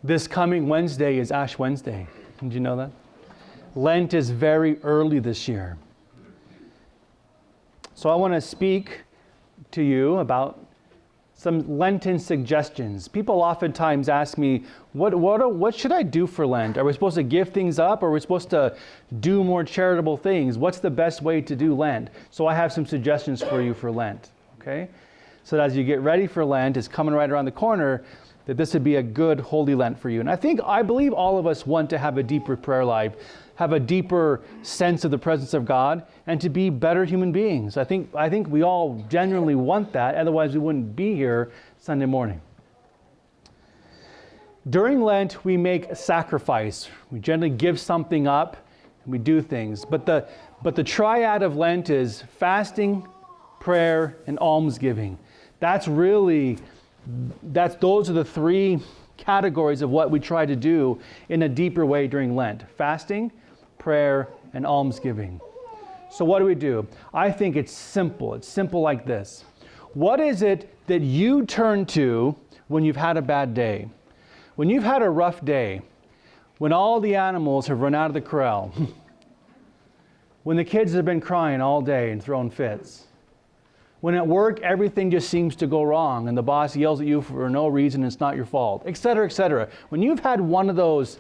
This coming Wednesday is Ash Wednesday. Did you know that? Lent is very early this year. So I want to speak to you about some Lenten suggestions. People oftentimes ask me, what should I do for Lent? Are we supposed to give things up? Or are we supposed to do more charitable things? What's the best way to do Lent? So I have some suggestions for you for Lent, okay? So that as you get ready for Lent, it's coming right around the corner, that this would be a good Holy Lent for you. And I believe all of us want to have a deeper prayer life, have a deeper sense of the presence of God, and to be better human beings. I think we all genuinely want that, otherwise we wouldn't be here Sunday morning. During Lent, we make a sacrifice. We generally give something up, and we do things. But the triad of Lent is fasting, prayer, and almsgiving. Those are the three categories of what we try to do in a deeper way during Lent. Fasting, prayer, and almsgiving. So what do? I think it's simple. It's simple like this. What is it that you turn to when you've had a bad day? When you've had a rough day, when all the animals have run out of the corral, when the kids have been crying all day and throwing fits, when at work everything just seems to go wrong and the boss yells at you for no reason and it's not your fault, etc., etc. When you've had one of those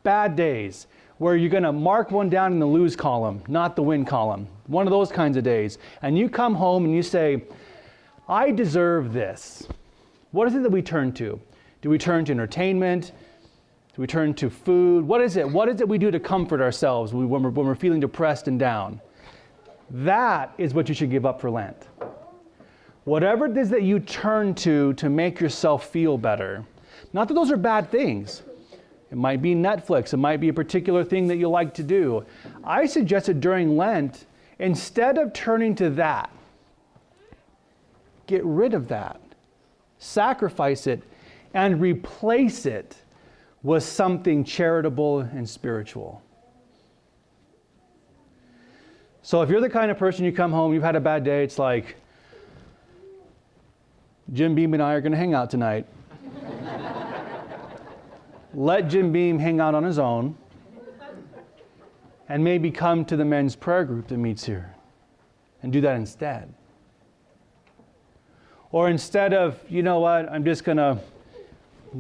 bad days where you're going to mark one down in the lose column, not the win column, one of those kinds of days, and you come home and you say, I deserve this. What is it that we turn to? Do we turn to entertainment? Do we turn to food? What is it? What is it we do to comfort ourselves when we're feeling depressed and down? That is what you should give up for Lent. Whatever it is that you turn to make yourself feel better. Not that those are bad things. It might be Netflix. It might be a particular thing that you like to do. I suggested during Lent, instead of turning to that, get rid of that. Sacrifice it and replace it with something charitable and spiritual. So if you're the kind of person, you come home, you've had a bad day, it's like, Jim Beam and I are going to hang out tonight. Let Jim Beam hang out on his own and maybe come to the men's prayer group that meets here and do that instead. Or instead of, you know what, I'm just going to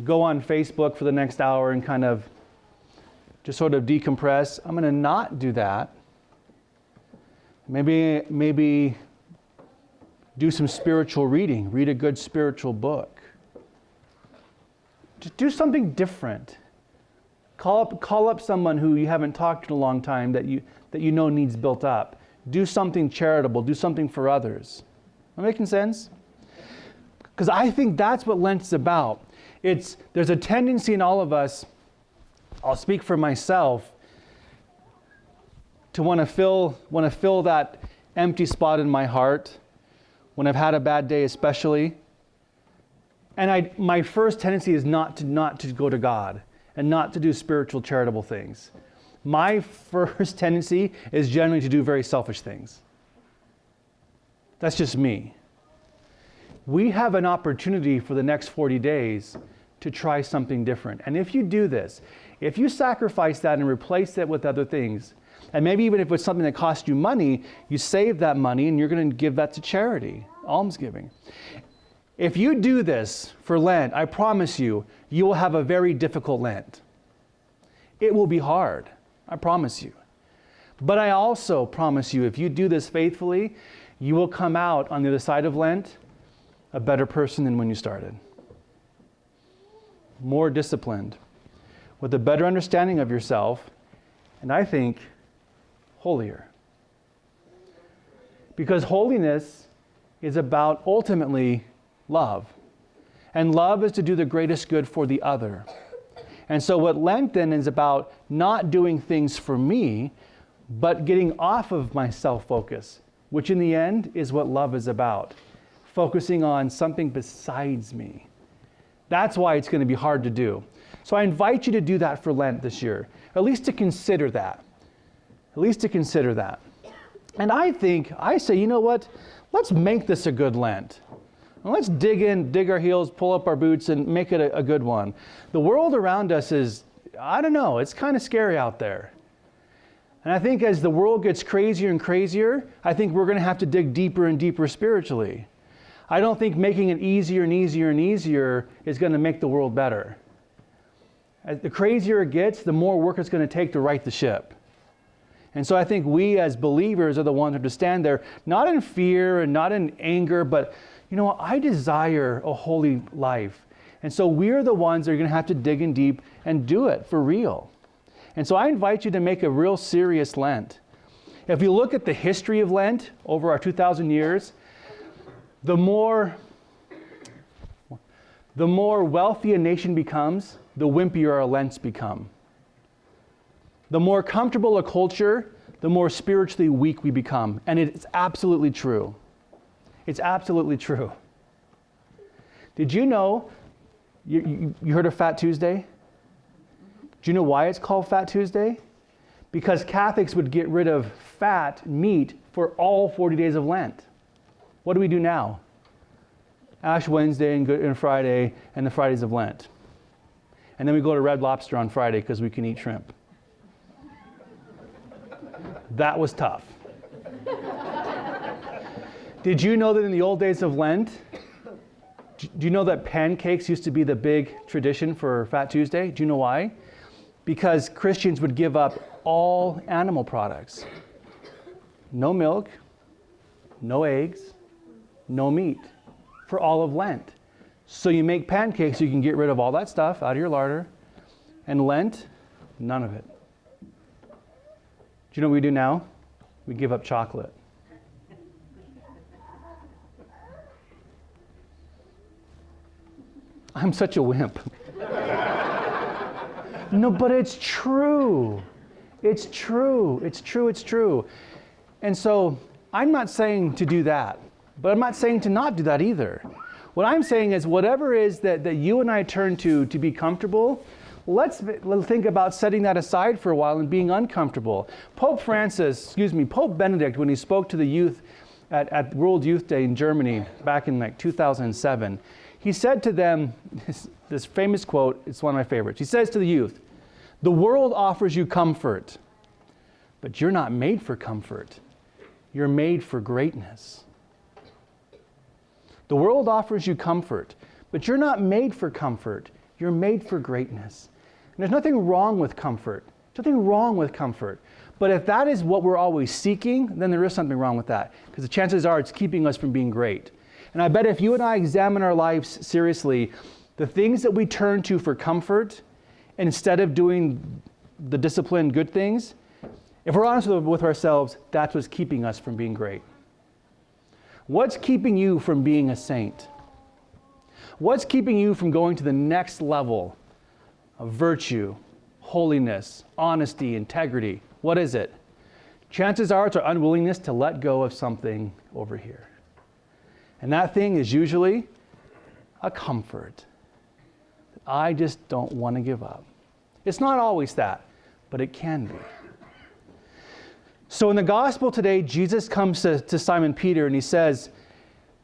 go on Facebook for the next hour and kind of just sort of decompress, I'm going to not do that. Maybe do some spiritual reading. Read a good spiritual book. Just do something different. Call up someone who you haven't talked to in a long time that you know needs built up. Do something charitable. Do something for others. Am I making sense? Because I think that's what Lent is about. There's a tendency in all of us, I'll speak for myself, to want to fill that empty spot in my heart when I've had a bad day especially. And my first tendency is not to go to God and not to do spiritual charitable things. My first tendency is generally to do very selfish things. That's just me. We have an opportunity for the next 40 days to try something different. And if you do this, if you sacrifice that and replace it with other things, and maybe even if it's something that costs you money, you save that money and you're going to give that to charity, almsgiving. If you do this for Lent, I promise you, you will have a very difficult Lent. It will be hard, I promise you. But I also promise you, if you do this faithfully, you will come out on the other side of Lent a better person than when you started. More disciplined, with a better understanding of yourself, and I think holier. Because holiness is about ultimately love. And love is to do the greatest good for the other. And so what Lent then is about not doing things for me, but getting off of my self-focus, which in the end is what love is about. Focusing on something besides me. That's why it's going to be hard to do. So I invite you to do that for Lent this year. At least to consider that. And I say, you know what? Let's make this a good Lent. And let's dig our heels, pull up our boots, and make it a good one. The world around us is, I don't know, it's kind of scary out there. And I think as the world gets crazier and crazier, I think we're going to have to dig deeper and deeper spiritually. I don't think making it easier and easier and easier is going to make the world better. As the crazier it gets, the more work it's going to take to right the ship. And so I think we as believers are the ones who have to stand there, not in fear and not in anger, but you know what? I desire a holy life. And so we're the ones that are going to have to dig in deep and do it for real. And so I invite you to make a real serious Lent. If you look at the history of Lent over our 2,000 years, the more wealthy a nation becomes, the wimpier our Lents become. The more comfortable a culture, the more spiritually weak we become. And it's absolutely true. It's absolutely true. Did you know, you heard of Fat Tuesday? Do you know why it's called Fat Tuesday? Because Catholics would get rid of fat meat for all 40 days of Lent. What do we do now? Ash Wednesday and Good Friday and the Fridays of Lent. And then we go to Red Lobster on Friday because we can eat shrimp. That was tough. Did you know that in the old days of Lent, do you know that pancakes used to be the big tradition for Fat Tuesday? Do you know why? Because Christians would give up all animal products. No milk, no eggs, no meat for all of Lent. So you make pancakes, you can get rid of all that stuff out of your larder. And Lent, none of it. Do you know what we do now? We give up chocolate. I'm such a wimp. No, but it's true. It's true. It's true. It's true. And so I'm not saying to do that, but I'm not saying to not do that either. What I'm saying is whatever is that you and I turn to be comfortable, let's think about setting that aside for a while and being uncomfortable. Pope Benedict, when he spoke to the youth at World Youth Day in Germany back in 2007, he said to them, this famous quote, it's one of my favorites. He says to the youth, "The world offers you comfort, but you're not made for comfort. You're made for greatness." The world offers you comfort, but you're not made for comfort. You're made for greatness. And there's nothing wrong with comfort. There's nothing wrong with comfort. But if that is what we're always seeking, then there is something wrong with that. Because the chances are it's keeping us from being great. And I bet if you and I examine our lives seriously, the things that we turn to for comfort, instead of doing the disciplined good things, if we're honest with ourselves, that's what's keeping us from being great. What's keeping you from being a saint? What's keeping you from going to the next level of virtue, holiness, honesty, integrity? What is it? Chances are it's our unwillingness to let go of something over here. And that thing is usually a comfort. I just don't want to give up. It's not always that, but it can be. So in the gospel today, Jesus comes to Simon Peter and he says,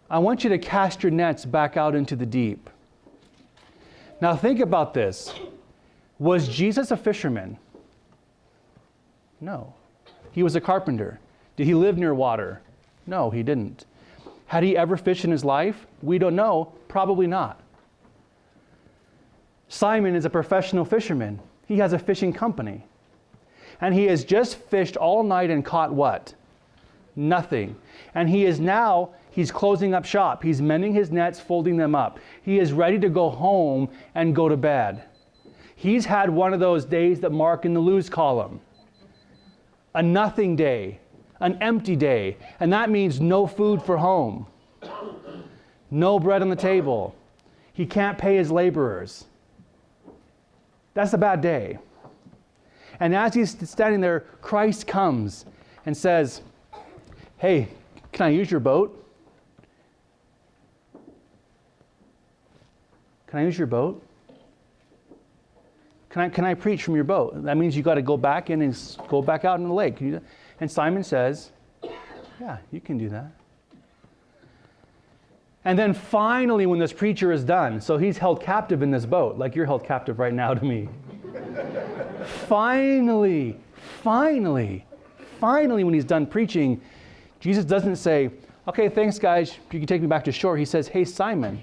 "I want you to cast your nets back out into the deep." Now think about this. Was Jesus a fisherman? No. He was a carpenter. Did he live near water? No, he didn't. Had he ever fished in his life? We don't know. Probably not. Simon is a professional fisherman. He has a fishing company. And he has just fished all night and caught what? Nothing. And he's closing up shop. He's mending his nets, folding them up. He is ready to go home and go to bed. He's had one of those days that mark in the lose column. A nothing day, an empty day. And that means no food for home. No bread on the table. He can't pay his laborers. That's a bad day. And as he's standing there, Christ comes and says, "Hey, can I use your boat? Can I use your boat? Can I preach from your boat?" That means you got to go back in and go back out in the lake. And Simon says, "Yeah, you can do that." And then finally, when this preacher is done, so he's held captive in this boat, like you're held captive right now to me. Finally, when he's done preaching, Jesus doesn't say, okay, thanks guys, you can take me back to shore. He says, hey Simon,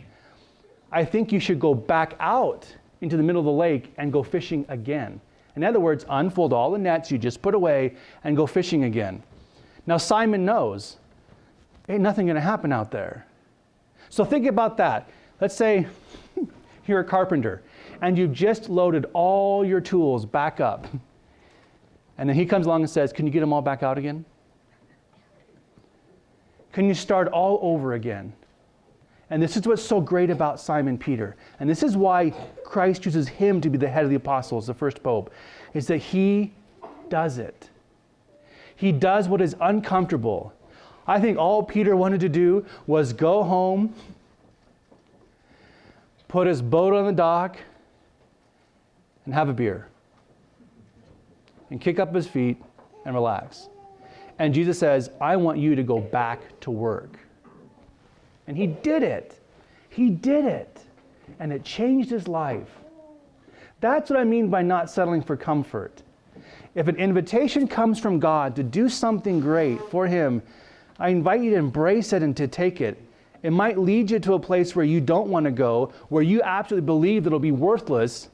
I think you should go back out into the middle of the lake and go fishing again. In other words, unfold all the nets you just put away and go fishing again. Now Simon knows, ain't nothing going to happen out there. So think about that. Let's say you're a carpenter and you've just loaded all your tools back up. And then he comes along and says, can you get them all back out again? Can you start all over again? And this is what's so great about Simon Peter. And this is why Christ chooses him to be the head of the apostles, the first pope, is that he does it. He does what is uncomfortable. I think all Peter wanted to do was go home, put his boat on the dock, and have a beer. And kick up his feet and relax. And Jesus says, I want you to go back to work. And he did it. He did it. And it changed his life. That's what I mean by not settling for comfort. If an invitation comes from God to do something great for him, I invite you to embrace it and to take it. It might lead you to a place where you don't want to go, where you absolutely believe that it'll be worthless,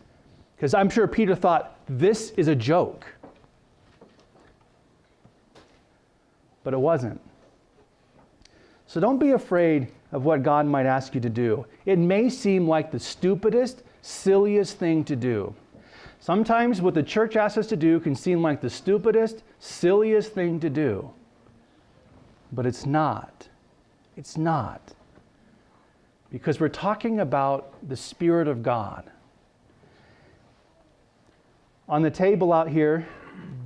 because I'm sure Peter thought, this is a joke. But it wasn't. So don't be afraid of what God might ask you to do. It may seem like the stupidest, silliest thing to do. Sometimes what the church asks us to do can seem like the stupidest, silliest thing to do. But it's not. It's not. Because we're talking about the Spirit of God. On the table out here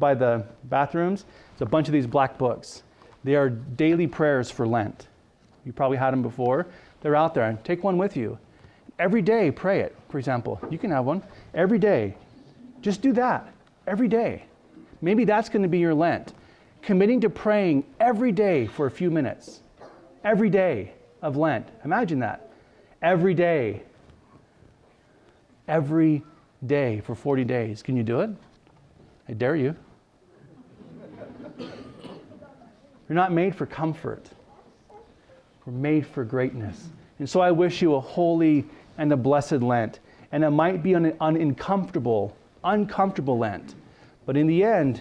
by the bathrooms, there's a bunch of these black books. They are daily prayers for Lent. You probably had them before. They're out there. Take one with you. Every day, pray it, for example. You can have one. Every day. Just do that. Every day. Maybe that's going to be your Lent. Committing to praying every day for a few minutes. Every day of Lent. Imagine that. Every day. Every day for 40 days. Can you do it? I dare you. You're not made for comfort. We're made for greatness. And so I wish you a holy and a blessed Lent. And it might be an uncomfortable Lent. But in the end,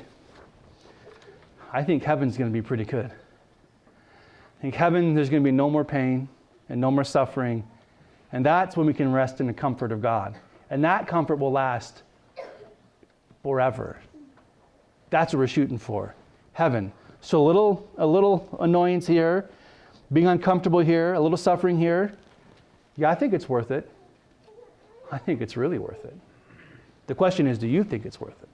I think heaven's going to be pretty good. I think heaven, there's going to be no more pain and no more suffering. And that's when we can rest in the comfort of God. And that comfort will last forever. That's what we're shooting for. Heaven. So a little annoyance here, being uncomfortable here, a little suffering here. Yeah, I think it's worth it. I think it's really worth it. The question is, do you think it's worth it?